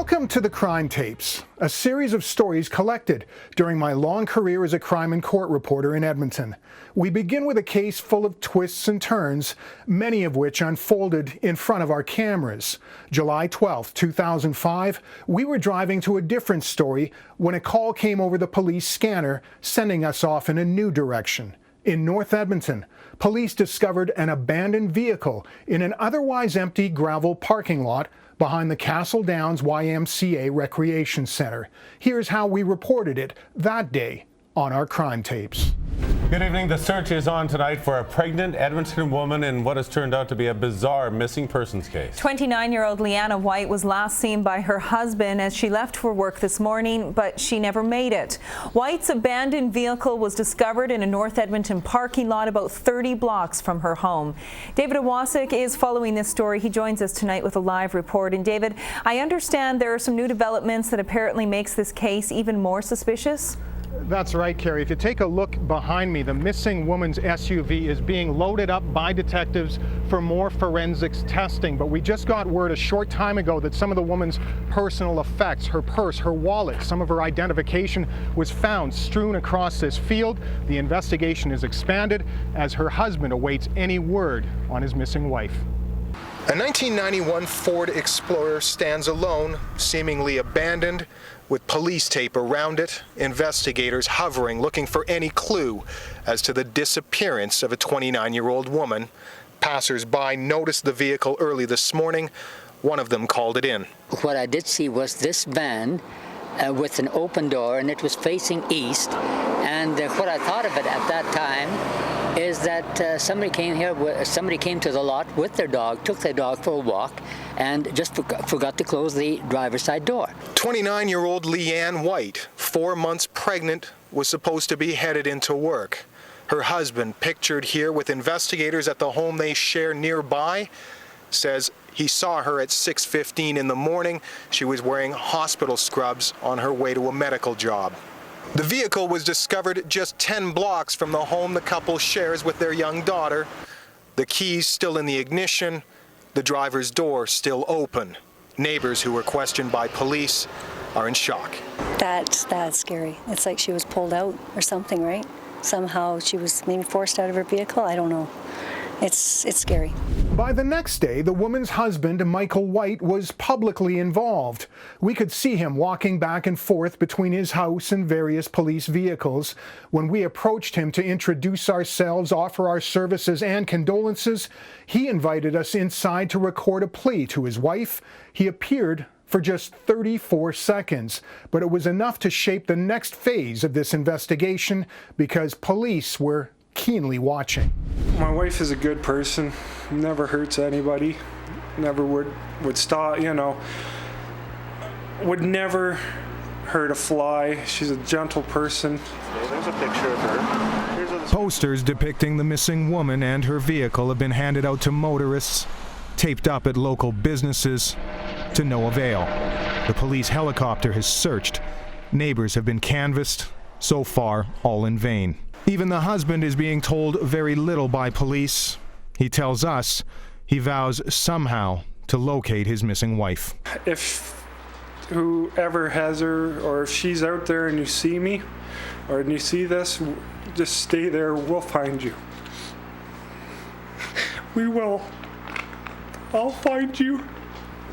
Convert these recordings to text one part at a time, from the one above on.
Welcome to the Crime Tapes, a series of stories collected during my long career as a crime and court reporter in Edmonton. We begin with a case full of twists and turns, many of which unfolded in front of our cameras. July 12, 2005, we were driving to a different story when a call came over the police scanner, sending us off in a new direction. In North Edmonton, police discovered an abandoned vehicle in an otherwise empty gravel parking lot behind the Castle Downs YMCA Recreation Center. Here's how we reported it that day on our crime tapes. Good evening. The search is on tonight for a pregnant Edmonton woman in what has turned out to be a bizarre missing persons case. 29-year-old Liana White was last seen by her husband as she left for work this morning, but she never made it. White's abandoned vehicle was discovered in a North Edmonton parking lot about 30 blocks from her home. David Ewasuk is following this story. He joins us tonight with a live report. And David, I understand there are some new developments that apparently makes this case even more suspicious? That's right, Carrie. If you take a look behind me, the missing woman's SUV is being loaded up by detectives for more forensics testing. But we just got word a short time ago that some of the woman's personal effects, her purse, her wallet, some of her identification was found strewn across this field. The investigation is expanded as her husband awaits any word on his missing wife. A 1991 Ford Explorer stands alone, seemingly abandoned, with police tape around it, investigators hovering, looking for any clue as to the disappearance of a 29-year-old woman. Passers-by noticed the vehicle early this morning. One of them called it in. What I did see was this van with an open door, and it was facing east. And what I thought of it at that time is that somebody came to the lot with their dog, took their dog for a walk, and just forgot to close the driver's side door. 29-year-old Liana White, 4 months pregnant, was supposed to be headed into work. Her husband, pictured here with investigators at the home they share nearby, says he saw her at 6:15 in the morning. She was wearing hospital scrubs on her way to a medical job. The vehicle was discovered just 10 blocks from the home the couple shares with their young daughter. The keys still in the ignition, the driver's door still open. Neighbors who were questioned by police are in shock. That's scary. It's like she was pulled out or something, right? Somehow she was maybe forced out of her vehicle. I don't know. It's scary. By the next day, the woman's husband, Micheal White, was publicly involved. We could see him walking back and forth between his house and various police vehicles. When we approached him to introduce ourselves, offer our services and condolences, he invited us inside to record a plea to his wife. He appeared for just 34 seconds, but it was enough to shape the next phase of this investigation because police were keenly watching. My wife is a good person, never hurts anybody, never would stop, would never hurt a fly. She's a gentle person. There's a picture of her. Posters depicting the missing woman and her vehicle have been handed out to motorists, taped up at local businesses, to no avail. The police helicopter has searched. Neighbors have been canvassed, so far all in vain. Even the husband is being told very little by police. He tells us he vows somehow to locate his missing wife. If whoever has her, or if she's out there and you see me, or you see this, just stay there, we'll find you. We will. I'll find you.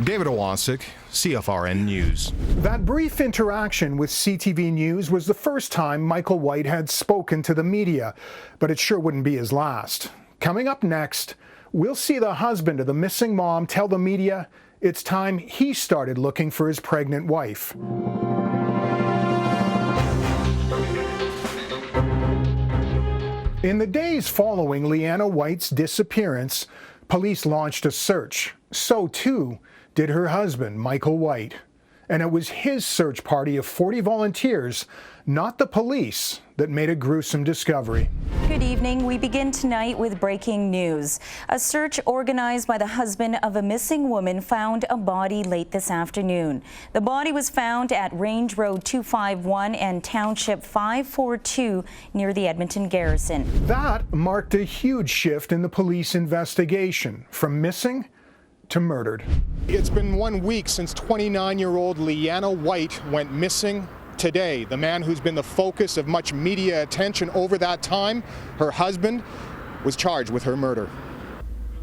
David Ewasuk, CFRN News. That brief interaction with CTV News was the first time Micheal White had spoken to the media, but it sure wouldn't be his last. Coming up next, we'll see the husband of the missing mom tell the media it's time he started looking for his pregnant wife. In the days following Liana White's disappearance, police launched a search. So too did her husband, Micheal White. And it was his search party of 40 volunteers, not the police, that made a gruesome discovery. Good evening. We begin tonight with breaking news. A search organized by the husband of a missing woman found a body late this afternoon. The body was found at Range Road 251 and Township 542 near the Edmonton Garrison. That marked a huge shift in the police investigation, from missing to murdered. It's been 1 week since 29-year-old Liana White went missing. Today, the man who's been the focus of much media attention over that time, her husband, was charged with her murder.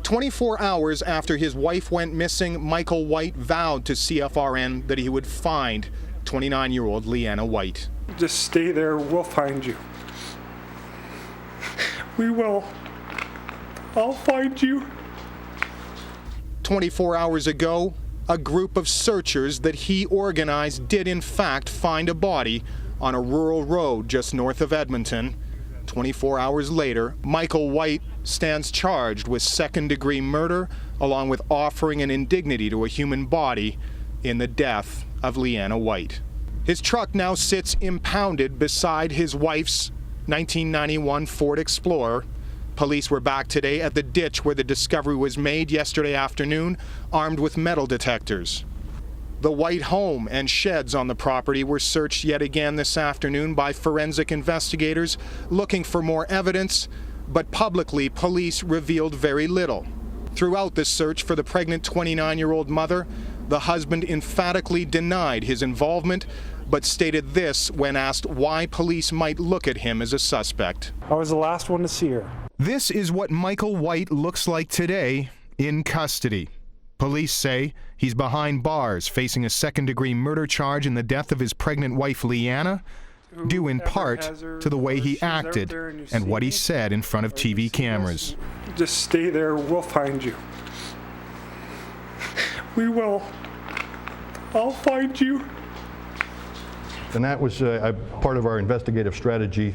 24 hours after his wife went missing, Micheal White vowed to CFRN that he would find 29-year-old Liana White. Just stay there, we'll find you. We will. I'll find you. 24 hours ago, a group of searchers that he organized did in fact find a body on a rural road just north of Edmonton. 24 hours later, Micheal White stands charged with second-degree murder along with offering an indignity to a human body in the death of Liana White. His truck now sits impounded beside his wife's 1991 Ford Explorer. Police were back today at the ditch where the discovery was made yesterday afternoon, armed with metal detectors. The White home and sheds on the property were searched yet again this afternoon by forensic investigators looking for more evidence, but publicly police revealed very little. Throughout the search for the pregnant 29-year-old mother, the husband emphatically denied his involvement, but stated this when asked why police might look at him as a suspect. I was the last one to see her. This is what Micheal White looks like today in custody. Police say he's behind bars facing a second-degree murder charge in the death of his pregnant wife Liana, due in part to the way he acted and what he said in front of TV cameras. Just stay there, we'll find you. We will. I'll find you. And that was a part of our investigative strategy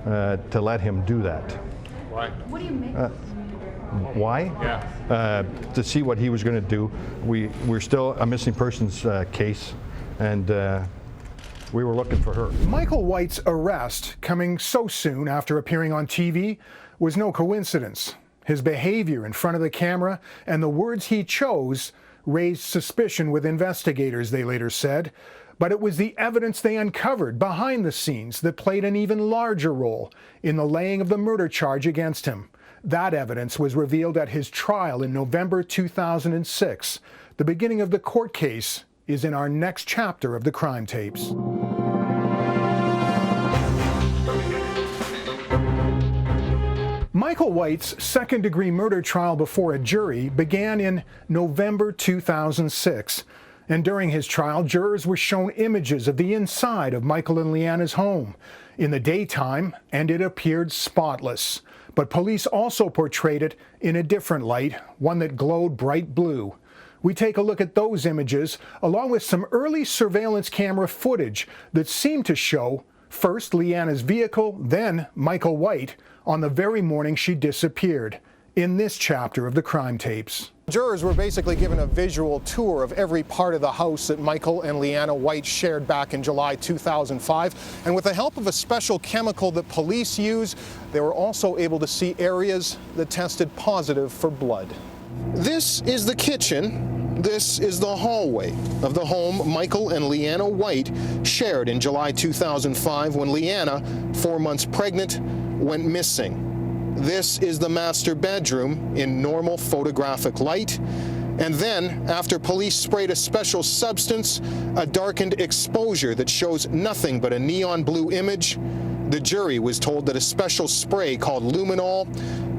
to let him do that. Why? What do you make why? Yeah. To see what he was going to do. We're still a missing persons case, and we were looking for her. Micheal White's arrest, coming so soon after appearing on TV, was no coincidence. His behavior in front of the camera and the words he chose raised suspicion with investigators, they later said. But it was the evidence they uncovered behind the scenes that played an even larger role in the laying of the murder charge against him. That evidence was revealed at his trial in November 2006. The beginning of the court case is in our next chapter of the crime tapes. Micheal White's second-degree murder trial before a jury began in November 2006. And during his trial, jurors were shown images of the inside of Micheal and Liana's home in the daytime, and it appeared spotless. But police also portrayed it in a different light, one that glowed bright blue. We take a look at those images, along with some early surveillance camera footage that seemed to show first Liana's vehicle, then Micheal White, on the very morning she disappeared, in this chapter of the crime tapes. Jurors were basically given a visual tour of every part of the house that Micheal and Liana White shared back in July 2005. And with the help of a special chemical that police use, they were also able to see areas that tested positive for blood. This is the kitchen. This is the hallway of the home Micheal and Liana White shared in July 2005 when Liana, 4 months pregnant, went missing. This is the master bedroom in normal photographic light. And then, after police sprayed a special substance, a darkened exposure that shows nothing but a neon blue image, the jury was told that a special spray called luminol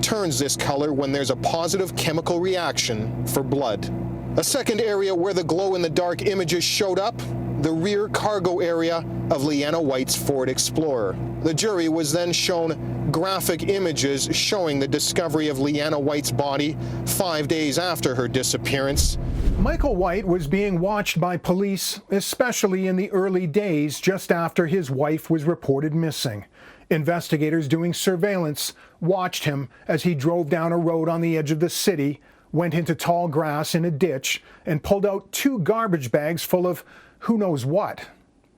turns this color when there's a positive chemical reaction for blood. A second area where the glow-in-the-dark images showed up, the rear cargo area of Liana White's Ford Explorer. The jury was then shown graphic images showing the discovery of Liana White's body 5 days after her disappearance. Micheal White was being watched by police, especially in the early days just after his wife was reported missing. Investigators doing surveillance watched him as he drove down a road on the edge of the city, went into tall grass in a ditch, and pulled out 2 garbage bags full of who knows what.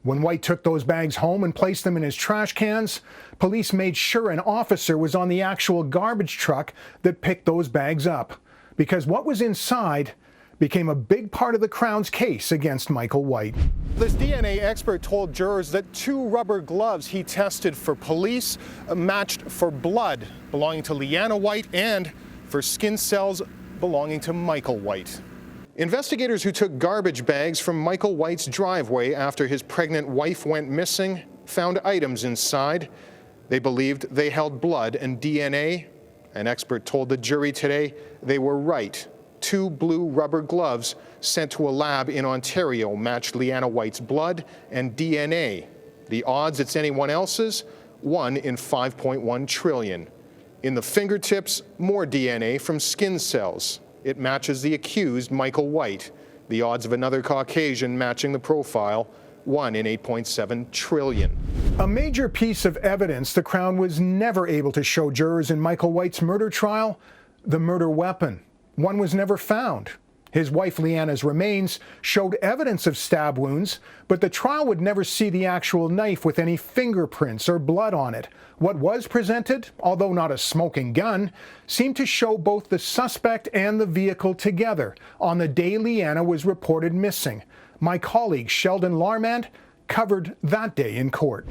When White took those bags home and placed them in his trash cans, police made sure an officer was on the actual garbage truck that picked those bags up, because what was inside became a big part of the Crown's case against Micheal White. This DNA expert told jurors that 2 rubber gloves he tested for police matched for blood belonging to Liana White and for skin cells belonging to Micheal White. Investigators who took garbage bags from Micheal White's driveway after his pregnant wife went missing found items inside. They believed they held blood and DNA. An expert told the jury today they were right. 2 blue rubber gloves sent to a lab in Ontario matched Liana White's blood and DNA. The odds it's anyone else's? 1 in 5.1 trillion. In the fingertips, more DNA from skin cells. It matches the accused, Micheal White. The odds of another Caucasian matching the profile, 1 in 8.7 trillion. A major piece of evidence the Crown was never able to show jurors in Micheal White's murder trial: the murder weapon. One was never found. His wife Lyanna's remains showed evidence of stab wounds, but the trial would never see the actual knife with any fingerprints or blood on it. What was presented, although not a smoking gun, seemed to show both the suspect and the vehicle together on the day Lyanna was reported missing. My colleague Sheldon Larmand covered that day in court.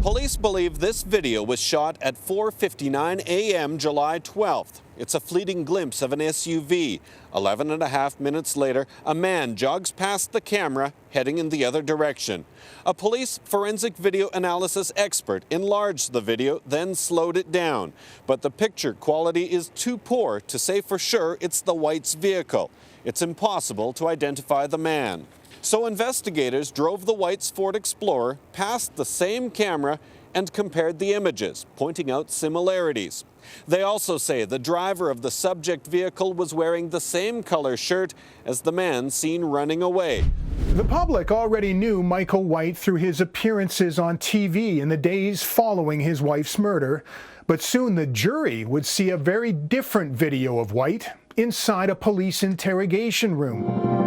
Police believe this video was shot at 4:59 a.m. July 12th. It's a fleeting glimpse of an SUV. 11 and a half minutes later, a man jogs past the camera, heading in the other direction. A police forensic video analysis expert enlarged the video, then slowed it down. But the picture quality is too poor to say for sure it's the White's vehicle. It's impossible to identify the man. So investigators drove the White's Ford Explorer past the same camera and compared the images, pointing out similarities. They also say the driver of the subject vehicle was wearing the same color shirt as the man seen running away. The public already knew Micheal White through his appearances on TV in the days following his wife's murder, but soon the jury would see a very different video of White inside a police interrogation room.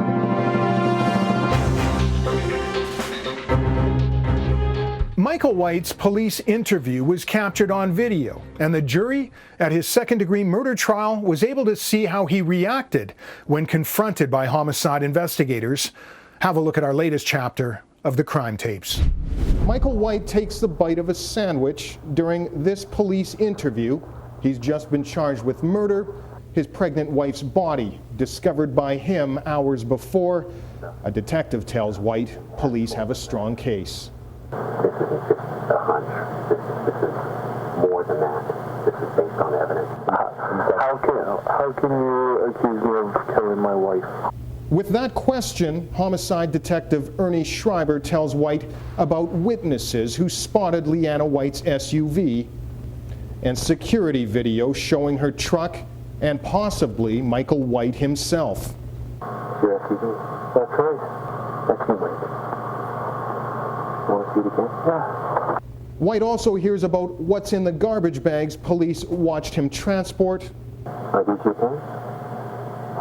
Micheal White's police interview was captured on video, and the jury at his second-degree murder trial was able to see how he reacted when confronted by homicide investigators. Have a look at our latest chapter of the crime tapes. Micheal White takes the bite of a sandwich during this police interview. He's just been charged with murder. His pregnant wife's body discovered by him hours before. A detective tells White police have a strong case. This isn't just a hunch. This is more than that. This is based on evidence. How can you accuse me of killing my wife? With that question, homicide detective Ernie Schreiber tells White about witnesses who spotted Liana White's SUV and security video showing her truck and possibly Micheal White himself. Your SUV? That's right. That's you, White. Want to see it again? Yeah. White also hears about what's in the garbage bags police watched him transport. Are these your pants?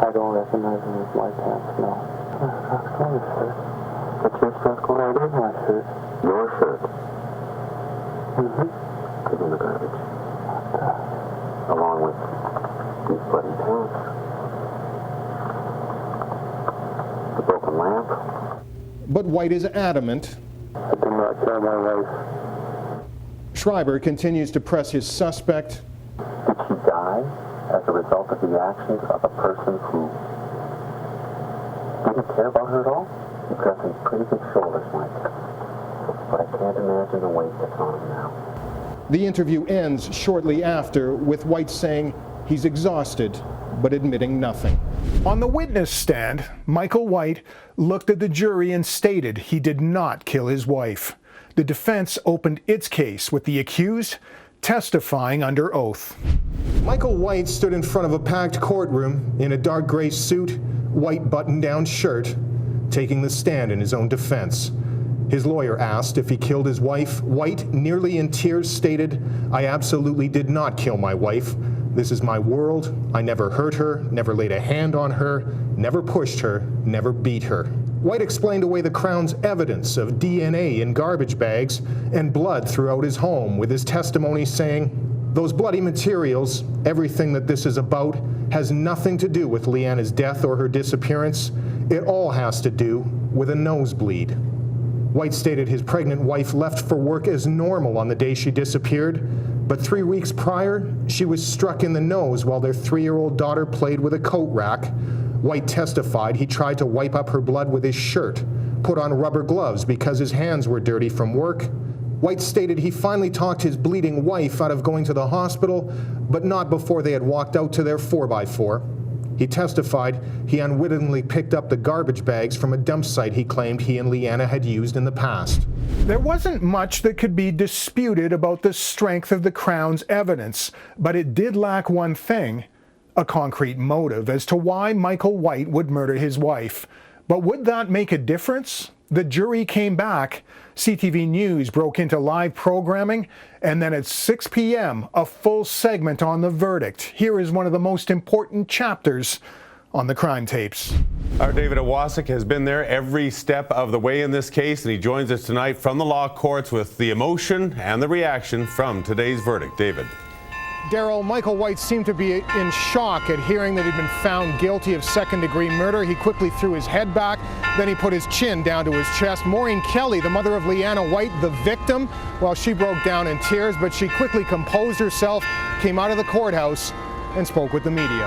I don't recognize them as my pants, no. That's clothes, sir. That's your dress code. I did my shirt. Your shirt? Mm-hmm. Is in the garbage. Along with these bloody pants. The broken lamp. But White is adamant. I did not kill my wife. Schreiber continues to press his suspect. Did she die as a result of the actions of a person who didn't care about her at all? You've got some pretty big shoulders, Mike. But I can't imagine the weight that's on him now. The interview ends shortly after with White saying he's exhausted, but admitting nothing. On the witness stand, Micheal White looked at the jury and stated he did not kill his wife. The defense opened its case with the accused testifying under oath. Micheal White stood in front of a packed courtroom in a dark gray suit, white button-down shirt, taking the stand in his own defense. His lawyer asked if he killed his wife. White, nearly in tears, stated, "I absolutely did not kill my wife. This is my world. I never hurt her, never laid a hand on her, never pushed her, never beat her." White explained away the Crown's evidence of DNA in garbage bags and blood throughout his home with his testimony saying, "Those bloody materials, everything that this is about, has nothing to do with Liana's death or her disappearance. It all has to do with a nosebleed." White stated his pregnant wife left for work as normal on the day she disappeared, But 3 weeks prior, she was struck in the nose while their 3-year-old daughter played with a coat rack. White testified he tried to wipe up her blood with his shirt, put on rubber gloves because his hands were dirty from work. White stated he finally talked his bleeding wife out of going to the hospital, but not before they had walked out to their 4x4. He testified he unwittingly picked up the garbage bags from a dump site he claimed he and Lyanna had used in the past. There wasn't much that could be disputed about the strength of the Crown's evidence, but it did lack one thing: a concrete motive as to why Micheal White would murder his wife. But would that make a difference? The jury came back. CTV News broke into live programming, and then at 6 p.m., a full segment on the verdict. Here is one of the most important chapters on the crime tapes. Our David Ewasuk has been there every step of the way in this case, and he joins us tonight from the law courts with the emotion and the reaction from today's verdict. David. Daryl, Micheal White seemed to be in shock at hearing that he'd been found guilty of second-degree murder. He quickly threw his head back, then he put his chin down to his chest. Maureen Kelly, the mother of Liana White, the victim, well, she broke down in tears, but she quickly composed herself, came out of the courthouse, and spoke with the media.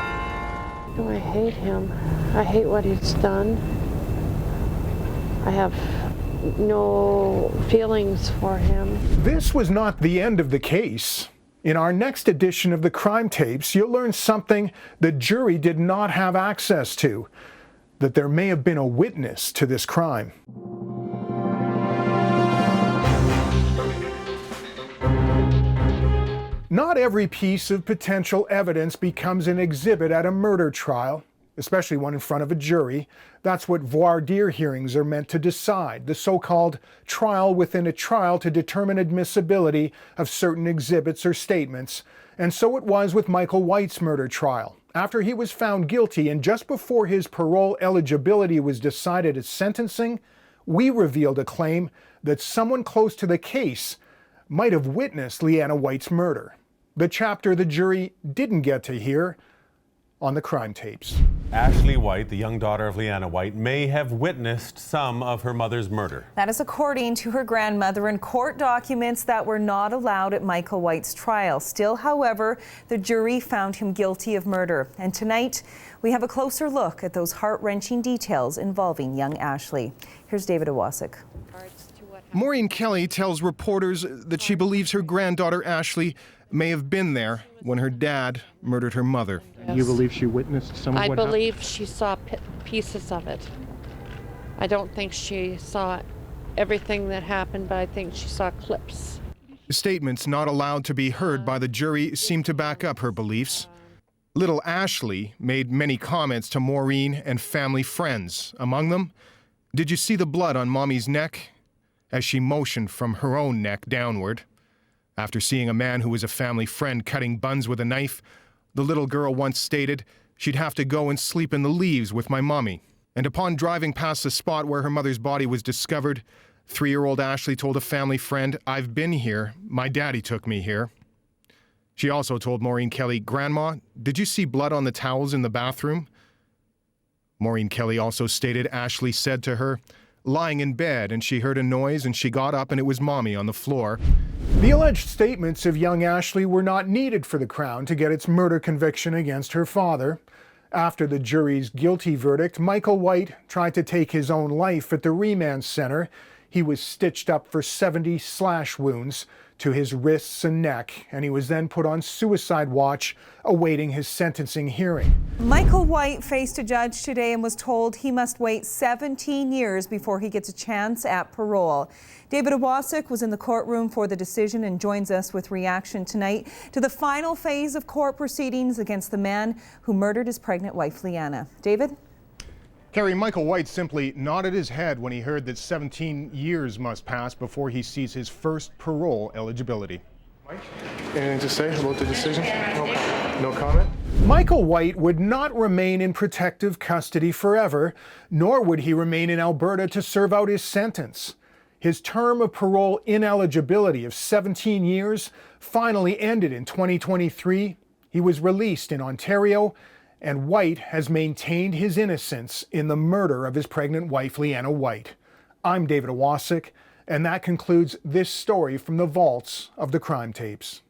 Oh, I hate him. I hate what he's done. I have no feelings for him. This was not the end of the case. In our next edition of the Crime Tapes, you'll learn something the jury did not have access to, that there may have been a witness to this crime. Not every piece of potential evidence becomes an exhibit at a murder trial, especially one in front of a jury. That's what voir dire hearings are meant to decide, the so-called trial within a trial to determine admissibility of certain exhibits or statements. And so it was with Micheal White's murder trial. After he was found guilty and just before his parole eligibility was decided at sentencing, we revealed a claim that someone close to the case might have witnessed Liana White's murder. The chapter the jury didn't get to hear on the crime tapes. Ashley White, the young daughter of Liana White, may have witnessed some of her mother's murder. That is according to her grandmother in court documents that were not allowed at Micheal White's trial. Still, however, the jury found him guilty of murder. And tonight, we have a closer look at those heart-wrenching details involving young Ashley. Here's David Ewasuk. Maureen Kelly tells reporters that she believes her granddaughter Ashley may have been there when her dad murdered her mother. Yes. You believe she witnessed some of what happened? I believe she saw pieces of it. I don't think she saw everything that happened, but I think she saw clips. Statements not allowed to be heard by the jury seem to back up her beliefs. Little Ashley made many comments to Maureen and family friends. Among them, "Did you see the blood on Mommy's neck?" as she motioned from her own neck downward. After seeing a man who was a family friend cutting buns with a knife, the little girl once stated she'd have to go and sleep in the leaves with my mommy. And upon driving past the spot where her mother's body was discovered, 3-year-old Ashley told a family friend, "I've been here. My daddy took me here." She also told Maureen Kelly, "Grandma, did you see blood on the towels in the bathroom?" Maureen Kelly also stated Ashley said to her, lying in bed, and she heard a noise and she got up and it was Mommy on the floor. The alleged statements of young Ashley were not needed for the Crown to get its murder conviction against her father. After the jury's guilty verdict, Micheal White tried to take his own life at the remand center. He was stitched up for 70 slash wounds to his wrists and neck, and he was then put on suicide watch awaiting his sentencing hearing. Micheal White faced a judge today and was told he must wait 17 years before he gets a chance at parole. David Ewasuk was in the courtroom for the decision and joins us with reaction tonight to the final phase of court proceedings against the man who murdered his pregnant wife, Lyanna. David? Carrie, Micheal White simply nodded his head when he heard that 17 years must pass before he sees his first parole eligibility. Mike, anything to say about the decision? No comment? Micheal White would not remain in protective custody forever, nor would he remain in Alberta to serve out his sentence. His term of parole ineligibility of 17 years finally ended in 2023. He was released in Ontario, and White has maintained his innocence in the murder of his pregnant wife, Liana White. I'm David Ewasuk, and that concludes this story from the vaults of the crime tapes.